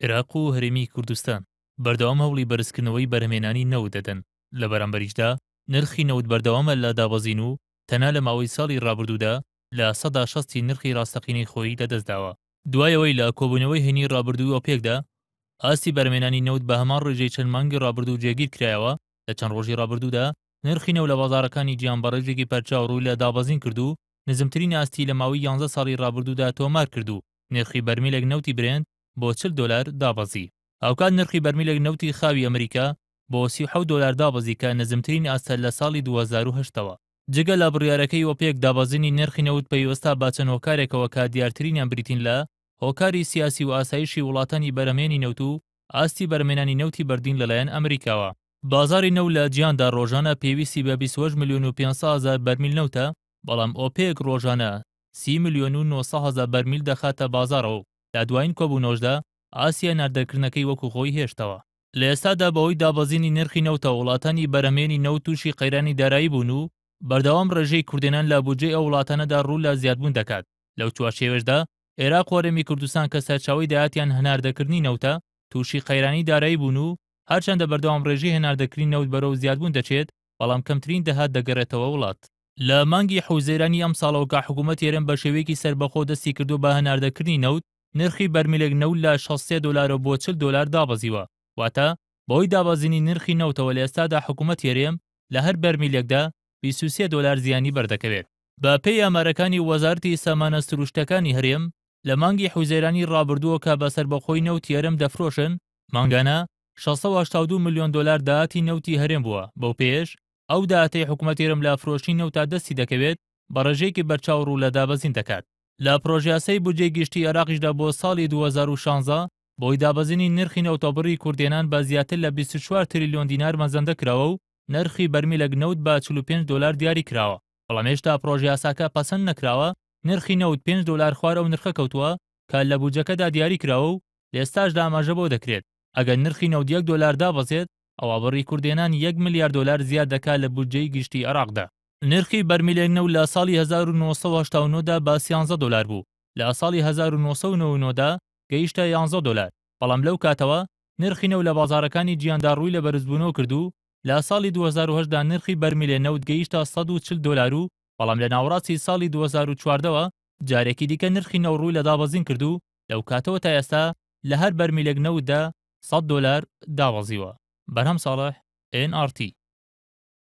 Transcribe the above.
عێراق و هەرێمی کوردستان بەردەوام هەوڵی بەرزکردنەوەی بەرهەمێنانی نەوت دەدەن. لە بەرامبەریشدا نرخی نەوت بەردەوامە لە دابەزین و تەنها لە ماوەی ساڵی ڕابردوودا لە 160 نرخی ڕاستەقینەی خۆی لەدەستداوە. دوایەوەی لە کۆبوونەوەی هێنی ڕابردووی ئۆپێکدا ئاستی بەرهەمێنانی نەوت بە هەمان ڕێژەی چەند مانگی ڕابردوو جێگیر کرایەوە. لە چەند ڕۆژی ڕابردوودا نرخی نەوت لە بازاڕەکانی گیان بە ڕێژێکی پەرچاو ڕووی لە دابەزین کرد و نزمترین ئاستی لە ماوەی 11 ساڵی ڕابردوودا تۆمار کرد و نرخی بەرمیلێک نەوتی برێند بۆ 40 دلار دابەزی. هاوکات نرخی بەرمیلێک نەوتی خاوی ئەمریکا بۆ 37 دلار دابەزی کە نزمترین ئاستە لە ساڵی 2008ەوە. جگە لە بڕیارەکەی ئۆپێک دابەزینی نرخی نەوت پەیوەستە با چەند هۆکارێکەوە کە دیارترینیان بریتین لە هۆکاری سیاسی و ئاسایشی وڵاتانی بەرهەمێنی نەوت و ئاستی بەرهەمێنانی نەوتی بەردین لەلایەن ئەمریکاوە. بازاری نەوت لە جیهاندا ڕۆژانە پێویستی بە 28 ملیۆن و 500 هەزار بەرمیل نەوتە، بەڵام ئۆپێک ڕۆژانە 30 ملیۆن و 900 هەزار بەرمیل دەخاتە بازارەوە. لە دوایین کۆبوونەوەشدا ئاسیا ناردەکردنەکەی وەکو خۆی هێشتەوە. لە ئێستادا بەهۆی دابەزینی نرخی نەوتە وڵاتانی بەرهەمێنی نەوت تووشی قەیرانی دارایی بوون و بەردەوام ڕێژەی کوردێنان لە بودجەی ئەو وڵاتانەدا ڕوو لە زیادبوون دەکات. لەو چوارچێوەشدا عێراق و هەرێمی کوردستان کە سەرچاوەی داهاتیان هەناردەکردنی نەوتە تووشی قەیرانی دارایی بوون و هەرچەندە بەردەوام ڕێژەی هەناردەکردنی نەوت بەرەو زیادبوون دەچێت، بەڵام کەمترین دەهات دەگەڕێتەوە وڵات. لە مانگی حوزەیرانی ئەم ساڵەوە کە حکوومەت هێرم بە شێوەیەکی سەربەخۆ دەستی کردو بە هەناردەکردنی نەوت، نرخی بەرمیلێک نەوت لە 63 دلار بۆ 40 دلار دابەزیوە. واتە بەهۆی دابەزینی نرخی نەوتەوە لە ئێستادا حکوومەت هێرم لە هەر بەرمیلێکدا 23 دلار زیانی بەردەکەوێت. بە پێی ئامارەکانی وەزارەتی سامانە سروشتەکانی هەرێم لە مانگی حوزەیرانی ڕابردووە کە بە سەربەخۆی نەوت هێرم دەفرۆشن، مانگانە 682 ملیۆن دلار داهاتی نەوتی هەرێم بووە. بەو پێش ئەو داهاتەی حکوومەت هێرم لە فرۆشی نەوتا دەستی دەکەوێت بە ڕێژەیەکی بەرچاو ڕوو لە دابەزین دەکات. لە پرۆژیاسەی بودجەی گشتی عێراقیشدا بۆ ساڵی 2016 بۆی دابەزینی نرخی نەوتەبڕی کوردێنان بە زیاتر لە 24 تریلیۆن دینار مەزەندە کراوە و نرخی بەرمیلێک نەوت بە 45 دلار دیاری کراوە. بەڵام هێشتا پرۆژیاساکە پەسەند نەکراوە. نرخی نەوت 5 دلار خوارە و نرخە کەوتووە کە لە بودجەکەدا دیاری کراوە و لێستاشدا ئاماژە بۆ دەکرێت ئەگەر نرخی نەوت 1 دلار دابەزێت ئەوە بڕی کوردێنان 1 میلیارد دلار زیاد دەکات لە بودجەی گشتی عێراقدا. نرخی بەرمیلێک نەوت لە ساڵی 1989دا بە 13 دلار بوو، لە ساڵی 1990دا گەیشتە 11 دلار. بەڵام لەو کاتەوە نرخی نەوت لە بازاڕەکانی جیهاندا ڕووی لە بەرزبوونەوە کردو. لە ساڵی 2008دا نرخی بەرمیلێک نەوت گەیشتە 140 دلار و بەڵام لە ناوەڕاستی ساڵی 2014ەوە جارێکی دیکە نرخی نەوت ڕووی لە دابەزین کردو. لەو کاتەوە تا ئێستا لە هەر بەرمیلێک نەوتدا 100 دلار دابەزیوە. بەرهەم ساڵح NRT